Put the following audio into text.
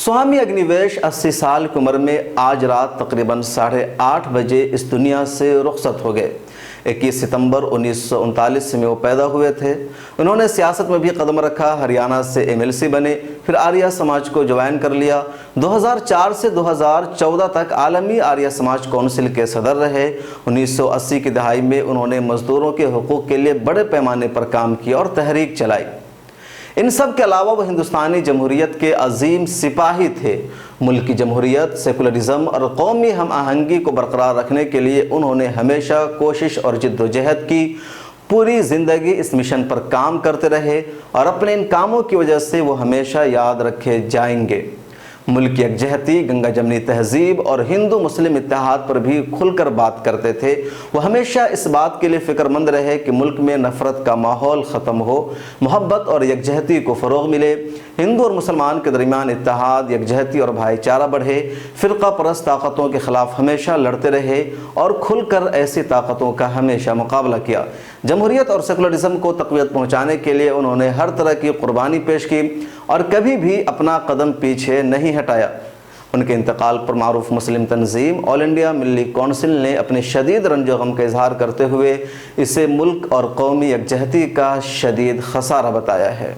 स्वामी अग्निवेश 80 साल की उम्र में आज रात तकरीबन 8:30 बजे इस दुनिया से रुखसत हो गए। 21 सितंबर 1939 में वो पैदा हुए थे। उन्होंने सियासत में भी कदम रखा, हरियाणा से MLC बने, फिर आर्य समाज को ज्वाइन कर लिया। 2004 से 2014 तक आलमी आर्य समाज कौंसिल के सदर रहे। 1980 की दहाई में उन्होंने मजदूरों के हुकूक के लिए बड़े पैमाने पर काम किया और तहरीक चलाई। इन सब के अलावा वो हिंदुस्तानी जमहूरियत के अजीम सिपाही थे। मुल्क की जमहूरियत, सेकुलरिज्म और कौमी हम आहंगी को बरकरार रखने के लिए उन्होंने हमेशा कोशिश और जिद्दोजहद की। पूरी ज़िंदगी इस मिशन पर काम करते रहे और अपने इन कामों की वजह से वो हमेशा याद रखे जाएंगे। मुल्क की यकजहती, गंगा जमनी तहजीब और हिंदू मुस्लिम इत्तेहाद पर भी खुलकर बात करते थे। वो हमेशा इस बात के लिए फ़िक्रमंद रहे कि मुल्क में नफ़रत का माहौल ख़त्म हो, मोहब्बत और यकजहती को फ़रोग़ मिले, हिंदू और मुसलमान के दरमियान इत्तेहाद, यकजहती और भाईचारा बढ़े, फ़िरका परस्त ताकतों के ख़िलाफ़ हमेशा लड़ते रहे और खुलकर ऐसी ताकतों का हमेशा मुकाबला किया। जमहूरियत और सेकुलरिज्म को तक़वियत पहुँचाने के लिए उन्होंने हर तरह की कुर्बानी पेश की और कभी भी अपना कदम पीछे नहीं हटाया। उनके इंतकाल पर मारूफ मुस्लिम तंजीम ऑल इंडिया मिल्ली कौंसिल ने अपने शदीद रंजो गम का इजहार करते हुए इसे मुल्क और कौमी यकजहती का शदीद खसारा बताया है।